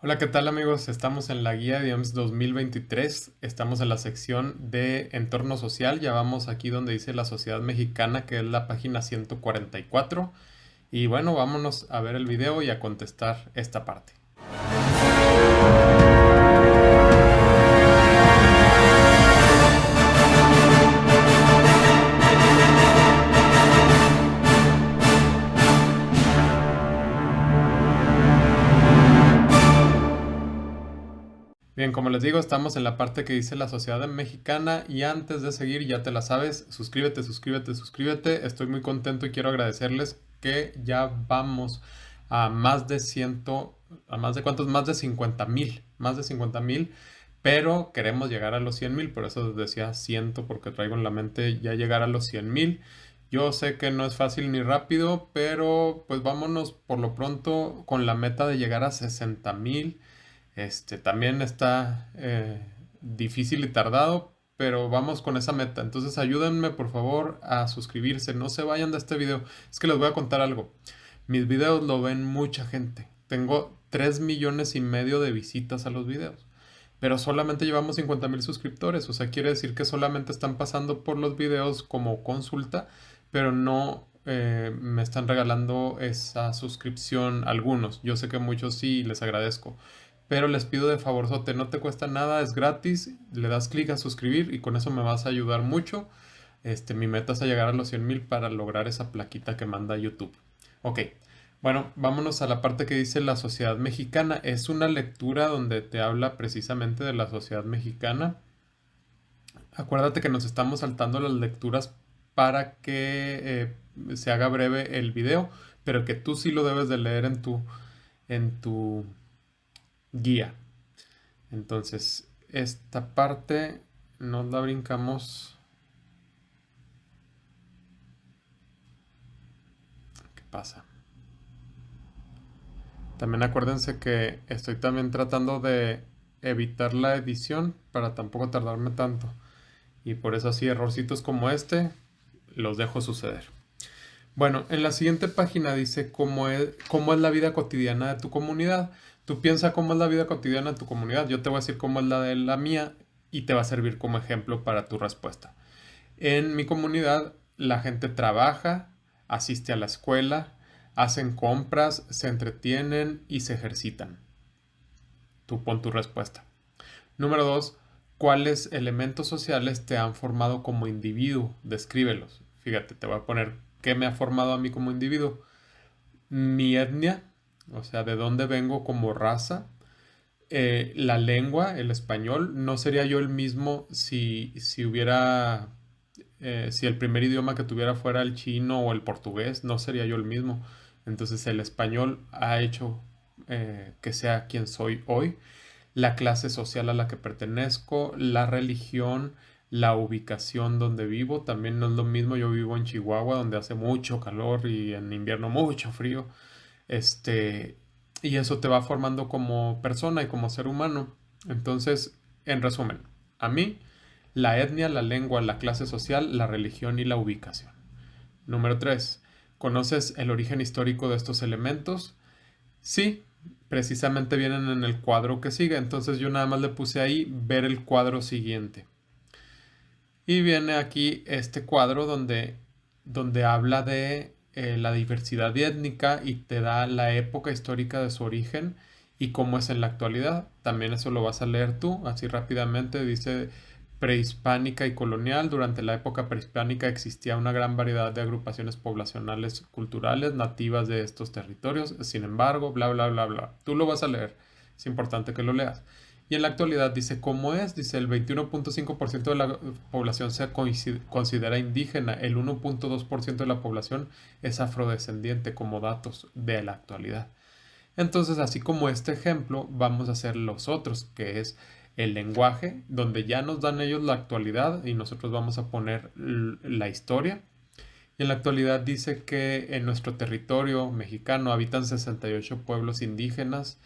Hola, ¿qué tal amigos? Estamos en la guía de IEMS 2023, estamos en la sección de entorno social, ya vamos aquí donde dice la sociedad mexicana, que es la página 144, y bueno, vámonos a ver el video y a contestar esta parte. Bien, como les digo, estamos en la parte que dice la sociedad mexicana y antes de seguir, ya te la sabes, suscríbete, suscríbete, suscríbete. Estoy muy contento y quiero agradecerles que ya vamos a más de a más de cuántos, más de 50,000, pero queremos llegar a los 100,000, por eso les decía ciento, porque traigo en la mente ya llegar a los 100,000. Yo sé que no es fácil ni rápido, pero pues vámonos por lo pronto con la meta de llegar a 60,000. También está difícil y tardado, pero vamos con esa meta. Entonces ayúdenme por favor a suscribirse. No se vayan de este video. Es que les voy a contar algo. Mis videos lo ven mucha gente. Tengo 3,5 millones de visitas a los videos. Pero solamente llevamos 50,000 suscriptores. O sea, quiere decir que solamente están pasando por los videos como consulta, pero no me están regalando esa suscripción algunos. Yo sé que muchos sí, les agradezco. Pero les pido de favorzote, no te cuesta nada, es gratis, le das clic a suscribir y con eso me vas a ayudar mucho. Mi meta es a llegar a los 100,000 para lograr esa plaquita que manda YouTube. Ok, bueno, vámonos a la parte que dice la sociedad mexicana. Es una lectura donde te habla precisamente de la sociedad mexicana. Acuérdate que nos estamos saltando las lecturas para que se haga breve el video, pero que tú sí lo debes de leer en tu guía. Entonces, esta parte nos la brincamos. ¿Qué pasa? También acuérdense que estoy también tratando de evitar la edición para tampoco tardarme tanto. Y por eso así errorcitos como este los dejo suceder. Bueno, en la siguiente página dice cómo es la vida cotidiana de tu comunidad. Tú piensa cómo es la vida cotidiana de tu comunidad. Yo te voy a decir cómo es la de la mía y te va a servir como ejemplo para tu respuesta. En mi comunidad la gente trabaja, asiste a la escuela, hacen compras, se entretienen y se ejercitan. Tú pon tu respuesta. Número 2. ¿Cuáles elementos sociales te han formado como individuo? Descríbelos. Fíjate, te voy a poner qué me ha formado a mí como individuo. Mi etnia, o sea, de dónde vengo como raza. La lengua, el español, no sería yo el mismo si el primer idioma que tuviera fuera el chino o el portugués, no sería yo el mismo. Entonces el español ha hecho que sea quien soy hoy. La clase social a la que pertenezco, la religión, la ubicación donde vivo, también no es lo mismo. Yo vivo en Chihuahua, donde hace mucho calor y en invierno mucho frío. Este, y eso te va formando como persona y como ser humano. Entonces, en resumen, a mí, la etnia, la lengua, la clase social, la religión y la ubicación. Número 3. ¿Conoces el origen histórico de estos elementos? Sí, precisamente vienen en el cuadro que sigue. Entonces yo nada más le puse ahí ver el cuadro siguiente. Y viene aquí este cuadro donde habla de la diversidad étnica y te da la época histórica de su origen y cómo es en la actualidad. También eso lo vas a leer tú, así rápidamente. Dice prehispánica y colonial. Durante la época prehispánica existía una gran variedad de agrupaciones poblacionales culturales nativas de estos territorios. Sin embargo, bla, bla, bla, bla. Tú lo vas a leer. Es importante que lo leas. Y en la actualidad dice cómo es, dice el 21.5% de la población se considera indígena, el 1.2% de la población es afrodescendiente como datos de la actualidad. Entonces, así como este ejemplo, vamos a hacer los otros, que es el lenguaje, donde ya nos dan ellos la actualidad y nosotros vamos a poner la historia. Y en la actualidad dice que en nuestro territorio mexicano habitan 68 pueblos indígenas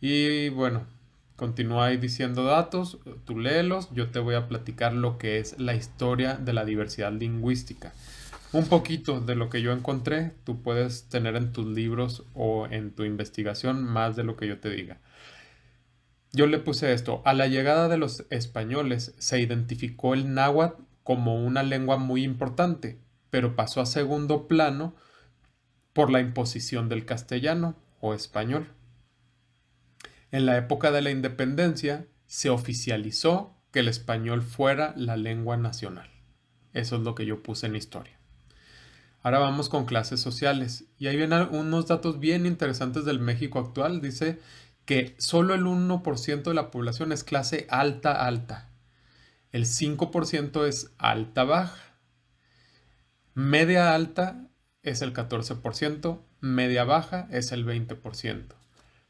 y bueno, continúa ahí diciendo datos, tú léelos, yo te voy a platicar lo que es la historia de la diversidad lingüística. Un poquito de lo que yo encontré, tú puedes tener en tus libros o en tu investigación más de lo que yo te diga. Yo le puse esto. A la llegada de los españoles se identificó el náhuatl como una lengua muy importante, pero pasó a segundo plano por la imposición del castellano o español. En la época de la independencia se oficializó que el español fuera la lengua nacional. Eso es lo que yo puse en historia. Ahora vamos con clases sociales. Y ahí vienen unos datos bien interesantes del México actual. Dice que solo el 1% de la población es clase alta alta. El 5% es alta baja. Media alta es el 14%. Media baja es el 20%.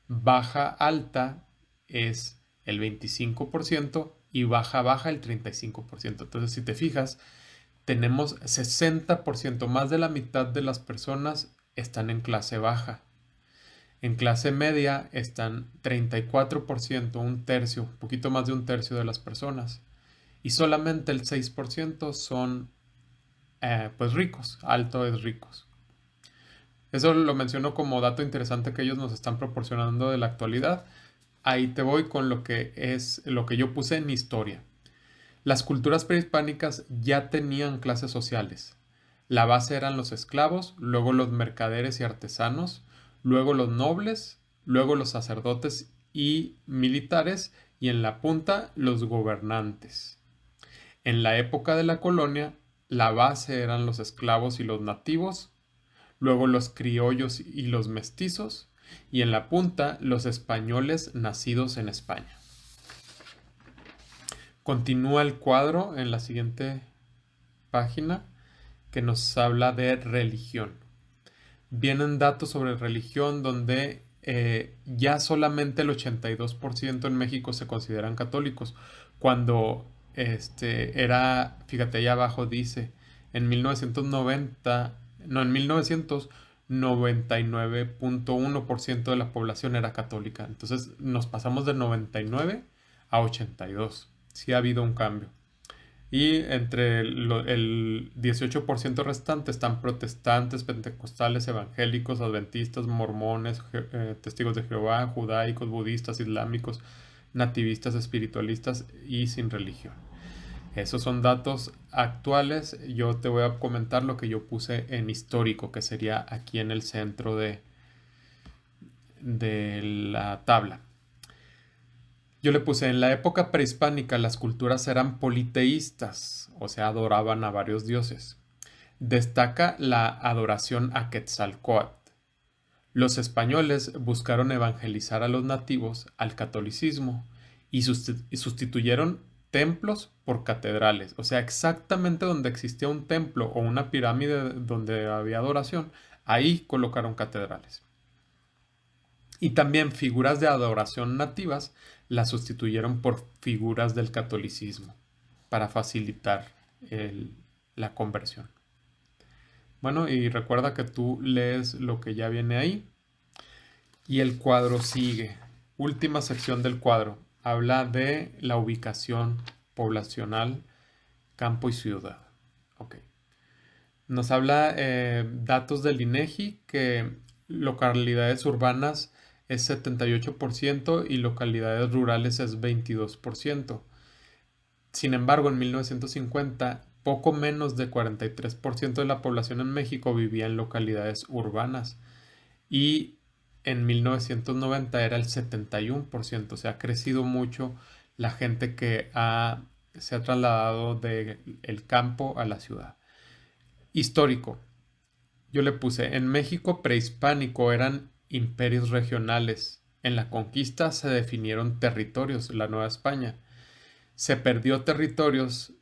Baja alta es el 25% y baja baja el 35%. Entonces, si te fijas, tenemos 60%, más de la mitad de las personas están en clase baja. En clase media están 34%, un tercio, un poquito más de un tercio de las personas. Y solamente el 6% son pues ricos, altos ricos. Eso lo menciono como dato interesante que ellos nos están proporcionando de la actualidad. Ahí te voy con lo que es lo que yo puse en historia. Las culturas prehispánicas ya tenían clases sociales. La base eran los esclavos, luego los mercaderes y artesanos, luego los nobles, luego los sacerdotes y militares y en la punta los gobernantes. En la época de la colonia, la base eran los esclavos y los nativos, luego los criollos y los mestizos y en la punta los españoles nacidos en España. Continúa el cuadro en la siguiente página que nos habla de religión. Vienen datos sobre religión donde ya solamente el 82% en México se consideran católicos. Cuando era, fíjate, allá abajo dice, en 1990, no, en 1999.1% de la población era católica. Entonces nos pasamos de 99 a 82. Sí ha habido un cambio. Y entre el 18% restante están protestantes, pentecostales, evangélicos, adventistas, mormones, testigos de Jehová, judaicos, budistas, islámicos, nativistas, espiritualistas y sin religión. Esos son datos actuales. Yo te voy a comentar lo que yo puse en histórico, que sería aquí en el centro de la tabla. Yo le puse, en la época prehispánica las culturas eran politeístas, o sea, adoraban a varios dioses. Destaca la adoración a Quetzalcóatl. Los españoles buscaron evangelizar a los nativos al catolicismo y sustituyeron templos por catedrales. O sea, exactamente donde existía un templo o una pirámide donde había adoración, ahí colocaron catedrales. Y también figuras de adoración nativas las sustituyeron por figuras del catolicismo para facilitar la conversión. Bueno, y recuerda que tú lees lo que ya viene ahí. Y el cuadro sigue. Última sección del cuadro. Habla de la ubicación poblacional, campo y ciudad. Ok. Nos habla datos del INEGI que localidades urbanas es 78% y localidades rurales es 22%. Sin embargo, en 1950, poco menos de 43% de la población en México vivía en localidades urbanas y en 1990 era el 71%. O sea, ha crecido mucho la gente que se ha trasladado del campo a la ciudad. Histórico. Yo le puse, en México prehispánico eran imperios regionales. En la conquista se definieron territorios, la Nueva España. Se perdió territorios,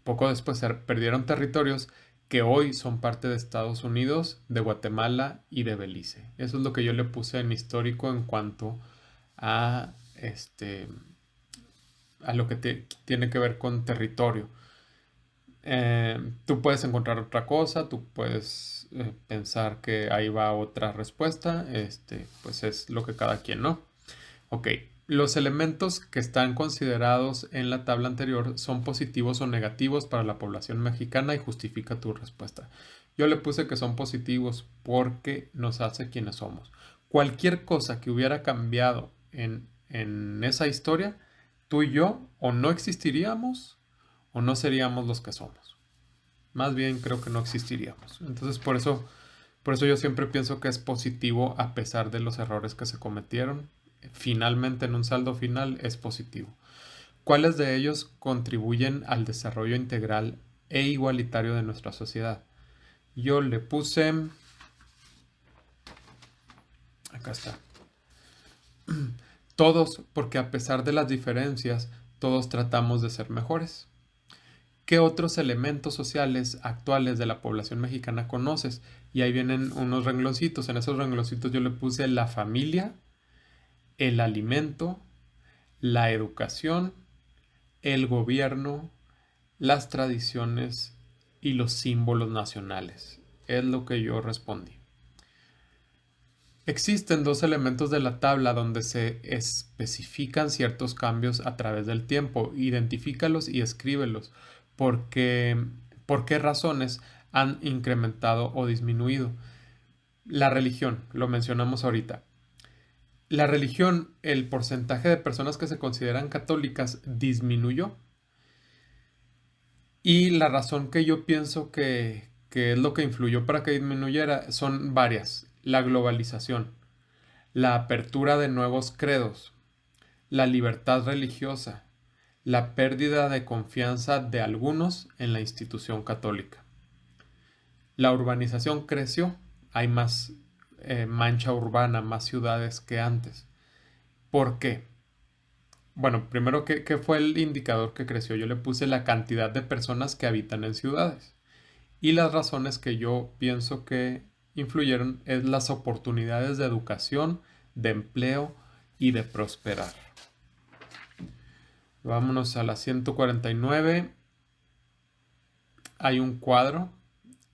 poco después se perdieron territorios que hoy son parte de Estados Unidos, de Guatemala y de Belice. Eso es lo que yo le puse en histórico en cuanto a, a lo que tiene que ver con territorio. Tú puedes encontrar otra cosa, tú puedes pensar que ahí va otra respuesta, pues es lo que cada quien, ¿no? Ok, los elementos que están considerados en la tabla anterior son positivos o negativos para la población mexicana y justifica tu respuesta. Yo le puse que son positivos porque nos hace quienes somos. Cualquier cosa que hubiera cambiado en esa historia, tú y yo o no existiríamos o no seríamos los que somos. Más bien creo que no existiríamos. Entonces por eso yo siempre pienso que es positivo a pesar de los errores que se cometieron. Finalmente, en un saldo final, es positivo. ¿Cuáles de ellos contribuyen al desarrollo integral e igualitario de nuestra sociedad? Yo le puse... Acá está. Todos, porque a pesar de las diferencias, todos tratamos de ser mejores. ¿Qué otros elementos sociales actuales de la población mexicana conoces? Y ahí vienen unos rengloncitos. En esos rengloncitos yo le puse la familia, el alimento, la educación, el gobierno, las tradiciones y los símbolos nacionales. Es lo que yo respondí. Existen dos elementos de la tabla donde se especifican ciertos cambios a través del tiempo. Identifícalos y escríbelos. Porque, ¿por qué razones han incrementado o disminuido? La religión, lo mencionamos ahorita. La religión, el porcentaje de personas que se consideran católicas disminuyó. Y la razón que yo pienso que es lo que influyó para que disminuyera son varias. La globalización, la apertura de nuevos credos, la libertad religiosa, la pérdida de confianza de algunos en la institución católica. La urbanización creció, hay más mancha urbana, más ciudades que antes. ¿Por qué? Bueno, primero, ¿qué fue el indicador que creció? Yo le puse la cantidad de personas que habitan en ciudades. Y las razones que yo pienso que influyeron es las oportunidades de educación, de empleo y de prosperar. Vámonos a la 149. Hay un cuadro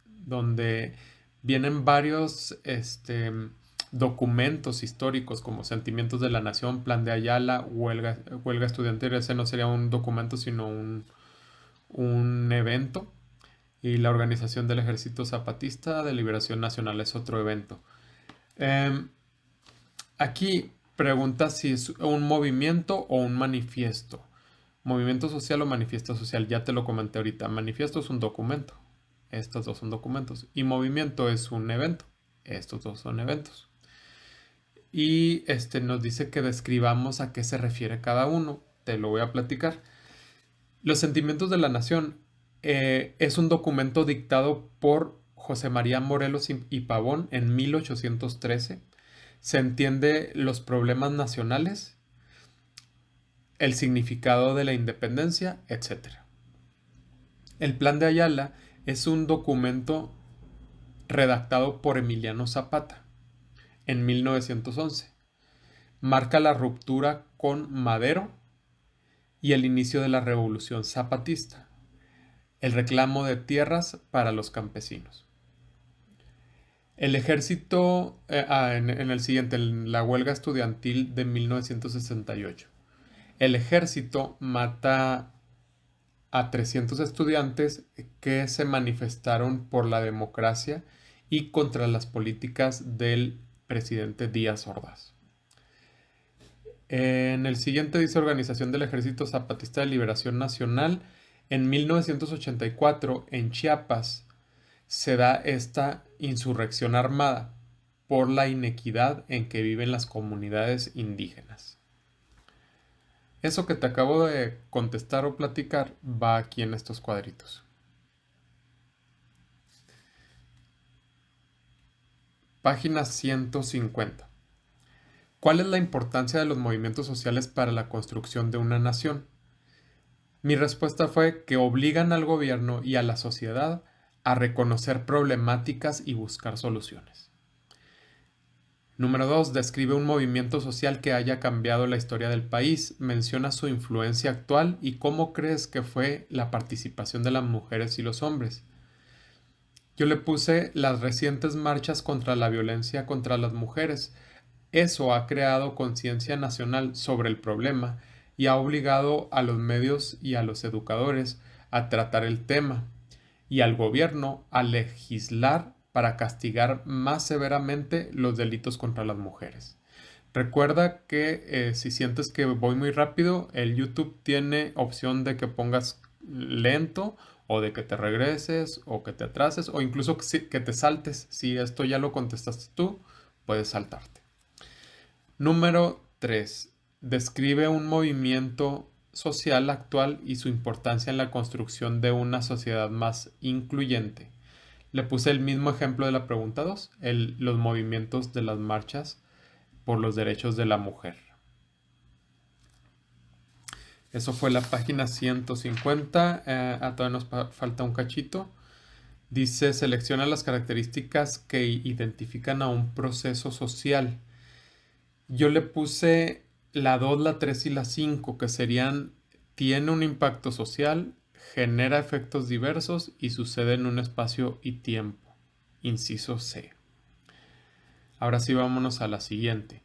donde vienen varios documentos históricos como Sentimientos de la Nación, Plan de Ayala, huelga estudiantil. Ese no sería un documento sino un evento. Y la Organización del Ejército Zapatista de Liberación Nacional es otro evento. Aquí pregunta si es un movimiento o un manifiesto. Movimiento social o manifiesto social, ya te lo comenté ahorita. Manifiesto es un documento. Estos dos son documentos. Y movimiento es un evento. Estos dos son eventos. Y nos dice que describamos a qué se refiere cada uno. Te lo voy a platicar. Los Sentimientos de la Nación es un documento dictado por José María Morelos y Pavón en 1813. Se entiende los problemas nacionales, el significado de la independencia, etc. El Plan de Ayala es un documento redactado por Emiliano Zapata en 1911. Marca la ruptura con Madero y el inicio de la Revolución Zapatista, el reclamo de tierras para los campesinos. El ejército, en el siguiente, en la huelga estudiantil de 1968. El ejército mata a 300 estudiantes que se manifestaron por la democracia y contra las políticas del presidente Díaz Ordaz. En el siguiente dice Organización del Ejército Zapatista de Liberación Nacional. En 1984, en Chiapas, se da esta insurrección armada por la inequidad en que viven las comunidades indígenas. Eso que te acabo de contestar o platicar va aquí en estos cuadritos. Página 150. ¿Cuál es la importancia de los movimientos sociales para la construcción de una nación? Mi respuesta fue que obligan al gobierno y a la sociedad a reconocer problemáticas y buscar soluciones. Número 2. Describe un movimiento social que haya cambiado la historia del país. Menciona su influencia actual y cómo crees que fue la participación de las mujeres y los hombres. Yo le puse las recientes marchas contra la violencia contra las mujeres. Eso ha creado conciencia nacional sobre el problema y ha obligado a los medios y a los educadores a tratar el tema y al gobierno a legislar para castigar más severamente los delitos contra las mujeres. Recuerda que si sientes que voy muy rápido, el YouTube tiene opción de que pongas lento o de que te regreses o que te atrases o incluso que te saltes. Si esto ya lo contestaste tú, puedes saltarte. Número 3. Describe un movimiento social actual y su importancia en la construcción de una sociedad más incluyente. Le puse el mismo ejemplo de la pregunta 2, los movimientos de las marchas por los derechos de la mujer. Eso fue la página 150. Todavía nos falta un cachito. Dice, selecciona las características que identifican a un proceso social. Yo le puse la 2, la 3 y la 5, que serían, tiene un impacto social, genera efectos diversos y sucede en un espacio y tiempo. Inciso C. Ahora sí, vámonos a la siguiente.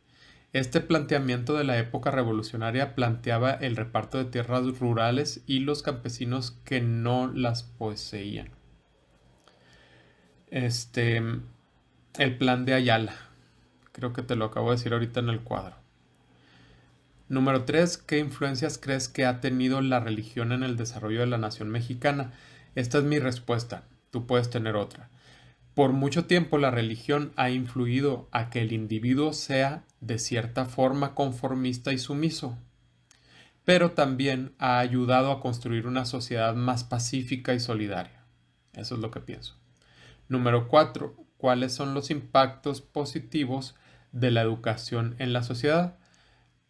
Este planteamiento de la época revolucionaria planteaba el reparto de tierras rurales y los campesinos que no las poseían. El plan de Ayala. Creo que te lo acabo de decir ahorita en el cuadro. Número 3. ¿Qué influencias crees que ha tenido la religión en el desarrollo de la nación mexicana? Esta es mi respuesta. Tú puedes tener otra. Por mucho tiempo la religión ha influido a que el individuo sea de cierta forma conformista y sumiso, pero también ha ayudado a construir una sociedad más pacífica y solidaria. Eso es lo que pienso. Número 4. ¿Cuáles son los impactos positivos de la educación en la sociedad?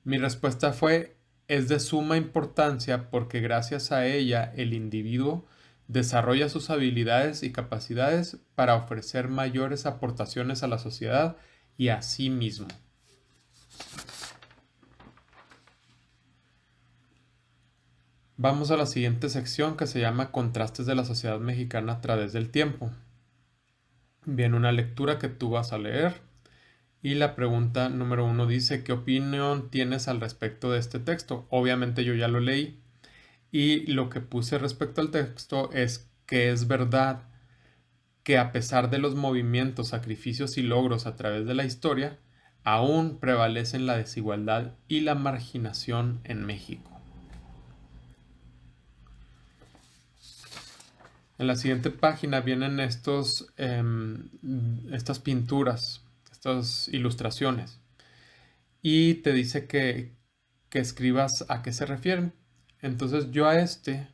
Mi respuesta fue, es de suma importancia porque gracias a ella el individuo desarrolla sus habilidades y capacidades para ofrecer mayores aportaciones a la sociedad y a sí mismo. Vamos a la siguiente sección que se llama Contrastes de la sociedad mexicana a través del tiempo. Viene una lectura que tú vas a leer y la pregunta número 1 dice, ¿qué opinión tienes al respecto de este texto? Obviamente yo ya lo leí. Y lo que puse respecto al texto es que es verdad que a pesar de los movimientos, sacrificios y logros a través de la historia, aún prevalecen la desigualdad y la marginación en México. En la siguiente página vienen estas pinturas, estas ilustraciones, y te dice que escribas a qué se refieren. Entonces yo a este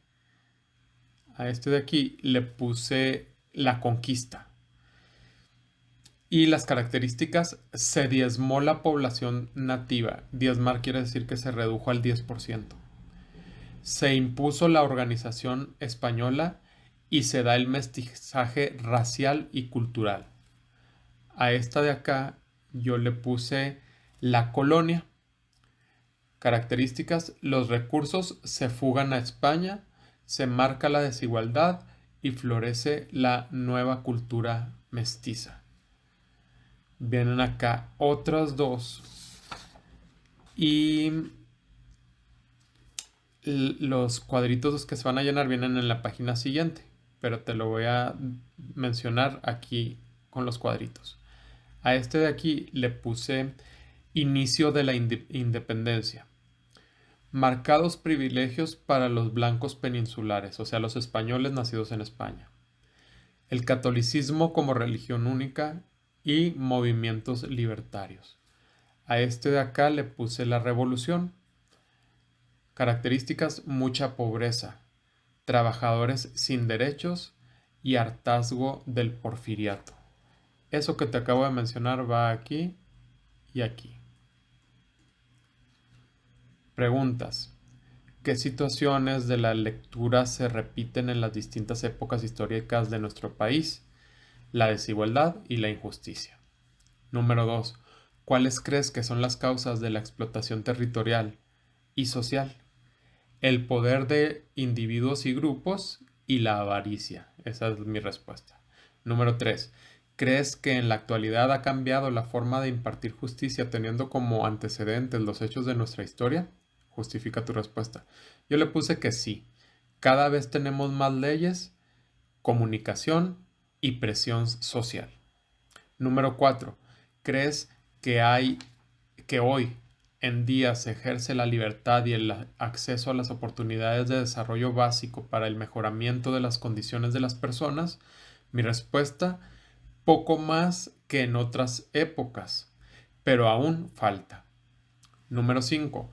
de aquí le puse la conquista. Y las características, se diezmó la población nativa. Diezmar quiere decir que se redujo al 10%. Se impuso la organización española y se da el mestizaje racial y cultural. A esta de acá yo le puse la colonia. Características, los recursos se fugan a España, se marca la desigualdad y florece la nueva cultura mestiza. Vienen acá otras dos y los cuadritos que se van a llenar vienen en la página siguiente, pero te lo voy a mencionar aquí con los cuadritos. A este de aquí le puse inicio de la independencia. Marcados privilegios para los blancos peninsulares, o sea, los españoles nacidos en España. El catolicismo como religión única y movimientos libertarios. A este de acá le puse la revolución. Características, mucha pobreza, trabajadores sin derechos y hartazgo del porfiriato. Eso que te acabo de mencionar va aquí y aquí. Preguntas. ¿Qué situaciones de la lectura se repiten en las distintas épocas históricas de nuestro país? La desigualdad y la injusticia. Número 2. ¿Cuáles crees que son las causas de la explotación territorial y social? El poder de individuos y grupos y la avaricia. Esa es mi respuesta. Número 3. ¿Crees que en la actualidad ha cambiado la forma de impartir justicia teniendo como antecedentes los hechos de nuestra historia? Justifica tu respuesta. Yo le puse que sí. Cada vez tenemos más leyes, comunicación y presión social. Número 4. ¿Crees que que hoy en día se ejerce la libertad y el acceso a las oportunidades de desarrollo básico para el mejoramiento de las condiciones de las personas, mi respuesta, poco más que en otras épocas, pero aún falta. Número 5.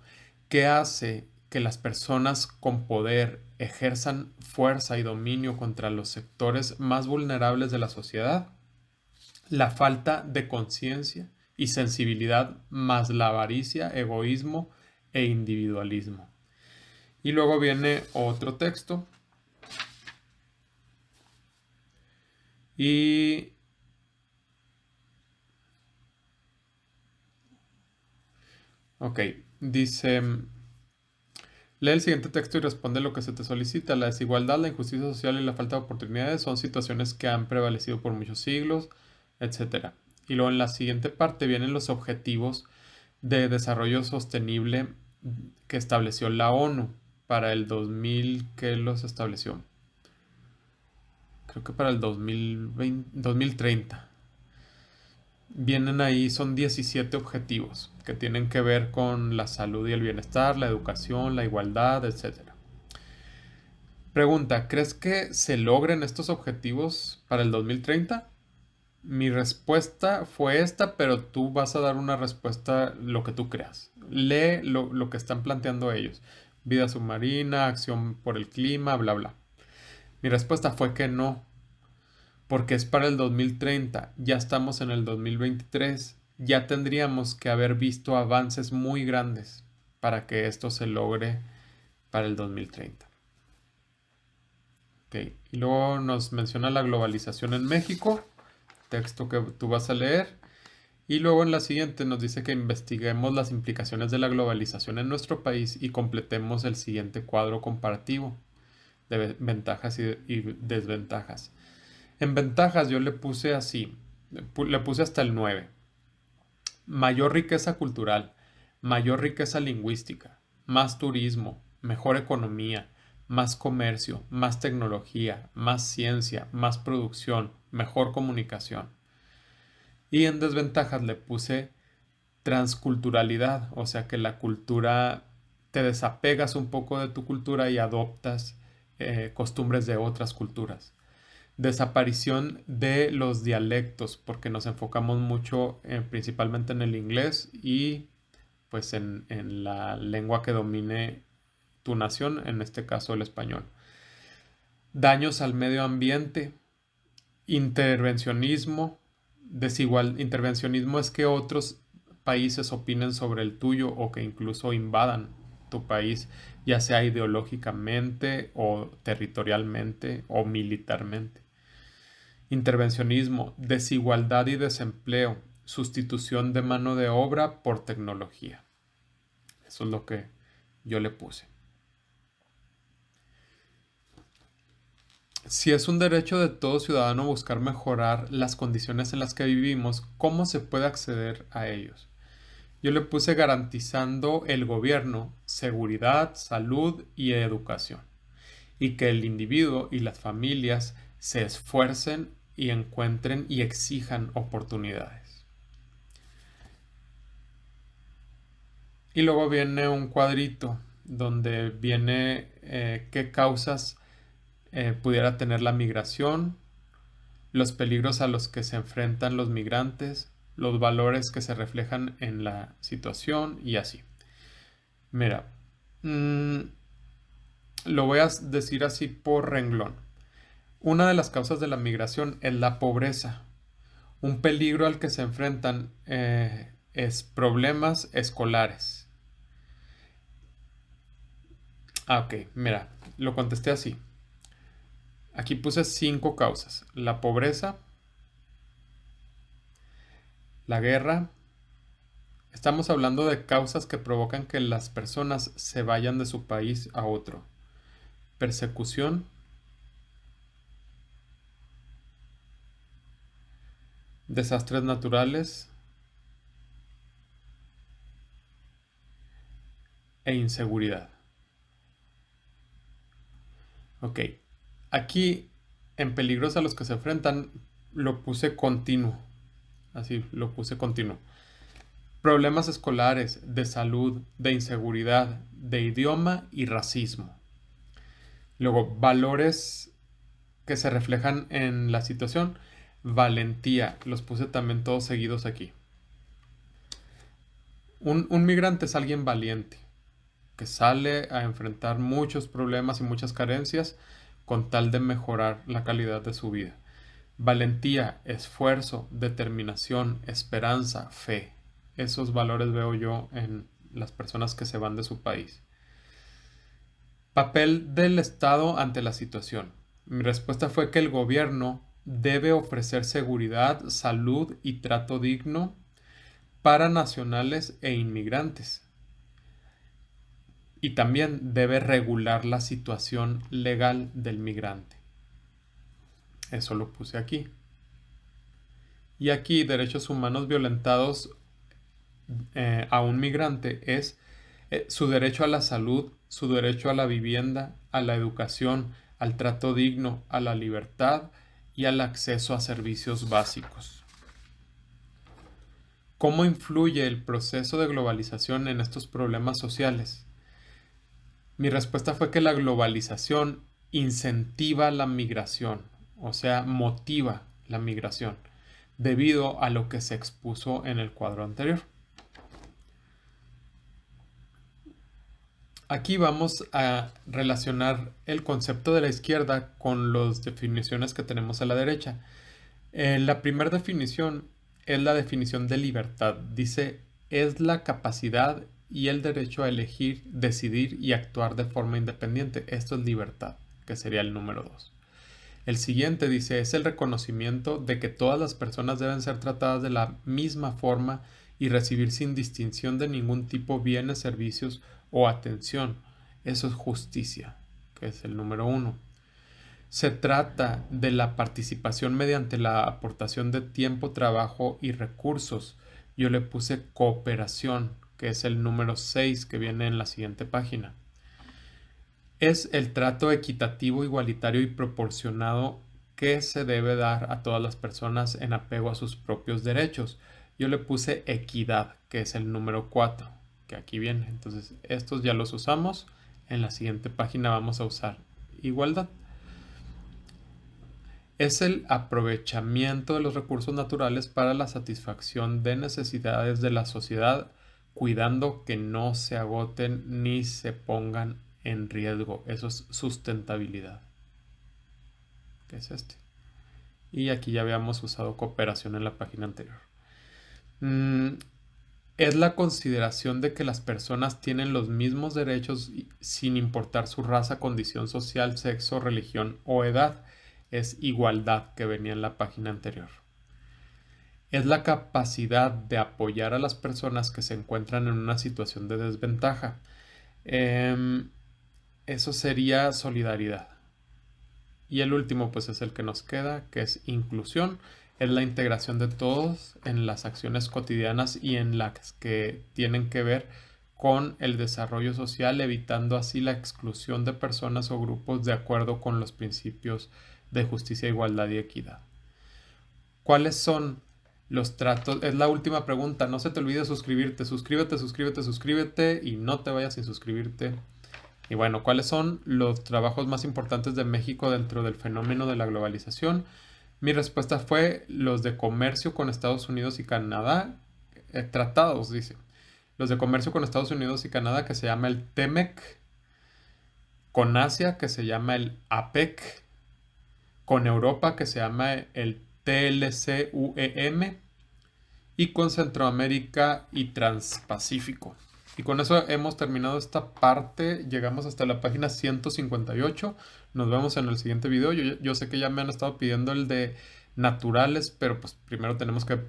¿Qué hace que las personas con poder ejerzan fuerza y dominio contra los sectores más vulnerables de la sociedad? La falta de conciencia y sensibilidad más la avaricia, egoísmo e individualismo. Y luego viene otro texto. Y ok, dice, lee el siguiente texto y responde lo que se te solicita. La desigualdad, la injusticia social y la falta de oportunidades son situaciones que han prevalecido por muchos siglos, etc. Y luego en la siguiente parte vienen los objetivos de desarrollo sostenible que estableció la ONU para el 2000, que los estableció. Creo que para el 2030. Vienen ahí, son 17 objetivos que tienen que ver con la salud y el bienestar, la educación, la igualdad, etc. Pregunta, ¿crees que se logren estos objetivos para el 2030? Mi respuesta fue esta, pero tú vas a dar una respuesta lo que tú creas. Lee lo que están planteando ellos. Vida submarina, acción por el clima, bla, bla. Mi respuesta fue que no, porque es para el 2030, ya estamos en el 2023, ya tendríamos que haber visto avances muy grandes para que esto se logre para el 2030. Okay. Y luego nos menciona la globalización en México, texto que tú vas a leer. Y luego en la siguiente nos dice que investiguemos las implicaciones de la globalización en nuestro país y completemos el siguiente cuadro comparativo de ventajas y desventajas. En ventajas yo le puse así, le puse hasta el 9. Mayor riqueza cultural, mayor riqueza lingüística, más turismo, mejor economía, más comercio, más tecnología, más ciencia, más producción, mejor comunicación. Y en desventajas le puse transculturalidad, o sea que la cultura, te desapegas un poco de tu cultura y adoptas costumbres de otras culturas. Desaparición de los dialectos, porque nos enfocamos mucho principalmente en el inglés y pues en la lengua que domine tu nación, en este caso el español. Daños al medio ambiente, intervencionismo, intervencionismo es que otros países opinen sobre el tuyo o que incluso invadan tu país, ya sea ideológicamente o territorialmente o militarmente. Intervencionismo, desigualdad y desempleo, sustitución de mano de obra por tecnología. Eso es lo que yo le puse. Si es un derecho de todo ciudadano buscar mejorar las condiciones en las que vivimos, ¿cómo se puede acceder a ellos? Yo le puse garantizando el gobierno, seguridad, salud y educación. Y que el individuo y las familias se esfuercen y encuentren y exijan oportunidades. Y luego viene un cuadrito donde viene qué causas pudiera tener la migración, los peligros a los que se enfrentan los migrantes, los valores que se reflejan en la situación y así. Mira, lo voy a decir así por renglón. Una de las causas de la migración es la pobreza. Un peligro al que se enfrentan es problemas escolares. Ok, mira, lo contesté así. Aquí puse 5 causas. La pobreza, la guerra. Estamos hablando de causas que provocan que las personas se vayan de su país a otro. Persecución, desastres naturales e inseguridad. Ok, aquí en peligros a los que se enfrentan lo puse continuo. Así lo puse continuo. Problemas escolares, de salud, de inseguridad, de idioma y racismo. Luego, valores que se reflejan en la situación. Valentía, los puse también todos seguidos aquí. Un migrante es alguien valiente, que sale a enfrentar muchos problemas y muchas carencias con tal de mejorar la calidad de su vida. Valentía, esfuerzo, determinación, esperanza, fe. Esos valores veo yo en las personas que se van de su país. Papel del Estado ante la situación. Mi respuesta fue que el gobierno debe ofrecer seguridad, salud y trato digno para nacionales e inmigrantes. Y también debe regular la situación legal del migrante. Eso lo puse aquí. Y aquí, derechos humanos violentados a un migrante es su derecho a la salud, su derecho a la vivienda, a la educación, al trato digno, a la libertad y al acceso a servicios básicos. ¿Cómo influye el proceso de globalización en estos problemas sociales? Mi respuesta fue que la globalización incentiva la migración, o sea, motiva la migración, debido a lo que se expuso en el cuadro anterior. Aquí vamos a relacionar el concepto de la izquierda con las definiciones que tenemos a la derecha. La primera definición es la definición de libertad. Dice, es la capacidad y el derecho a elegir, decidir y actuar de forma independiente. Esto es libertad, que sería el número 2. El siguiente dice, es el reconocimiento de que todas las personas deben ser tratadas de la misma forma y recibir sin distinción de ningún tipo bienes, servicios o atención. Eso es justicia, que es el número 1. Se trata de la participación mediante la aportación de tiempo, trabajo y recursos. Yo le puse cooperación, que es el número 6 que viene en la siguiente página. Es el trato equitativo, igualitario y proporcionado que se debe dar a todas las personas en apego a sus propios derechos. Yo le puse equidad, que es el número 4, que aquí viene. Entonces, estos ya los usamos. En la siguiente página vamos a usar igualdad. Es el aprovechamiento de los recursos naturales para la satisfacción de necesidades de la sociedad, cuidando que no se agoten ni se pongan en riesgo. Eso es sustentabilidad, que es este. Y aquí ya habíamos usado cooperación en la página anterior. Es la consideración de que las personas tienen los mismos derechos sin importar su raza, condición social, sexo, religión o edad. Es igualdad, que venía en la página anterior. Es la capacidad de apoyar a las personas que se encuentran en una situación de desventaja. Eso sería solidaridad. Y el último pues es el que nos queda, que es inclusión. Es la integración de todos en las acciones cotidianas y en las que tienen que ver con el desarrollo social, evitando así la exclusión de personas o grupos de acuerdo con los principios de justicia, igualdad y equidad. ¿Cuáles son los tratos? Es la última pregunta. No se te olvide suscribirte. Suscríbete y no te vayas sin suscribirte. Y bueno, ¿cuáles son los trabajos más importantes de México dentro del fenómeno de la globalización? Mi respuesta fue los de comercio con Estados Unidos y Canadá. Tratados, dice. Los de comercio con Estados Unidos y Canadá, que se llama el TEMEC. Con Asia, que se llama el APEC. Con Europa, que se llama el TLCUEM. Y con Centroamérica y Transpacífico. Y con eso hemos terminado esta parte. Llegamos hasta la página 158. Nos vemos en el siguiente video. Yo sé que ya me han estado pidiendo el de naturales, pero pues primero tenemos que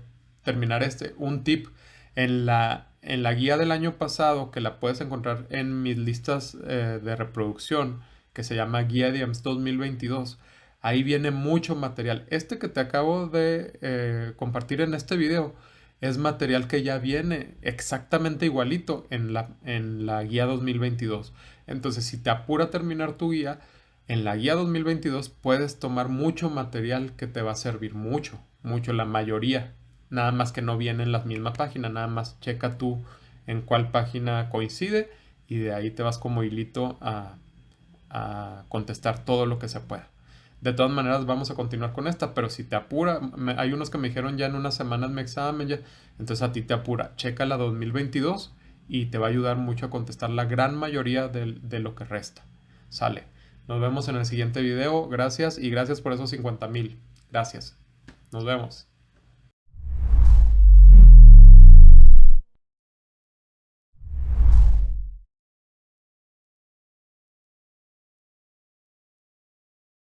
terminar este. Un tip en la guía del año pasado, que la puedes encontrar en mis listas de reproducción, que se llama Guía de IEMS 2022. Ahí viene mucho material. Este que te acabo de compartir en este video es material que ya viene exactamente igualito en la guía 2022. Entonces, si te apura a terminar tu guía, en la guía 2022 puedes tomar mucho material que te va a servir mucho, la mayoría. nada más que no viene en la misma página, nada más checa tú en cuál página coincide y de ahí te vas como hilito a contestar todo lo que se pueda. De todas maneras vamos a continuar con esta, pero si te apura, hay unos que me dijeron ya en unas semanas mi examen, ya, entonces a ti te apura, checa la 2022 y te va a ayudar mucho a contestar la gran mayoría de lo que resta. Sale. Nos vemos en el siguiente video. Gracias y gracias por esos 50,000. Gracias. Nos vemos.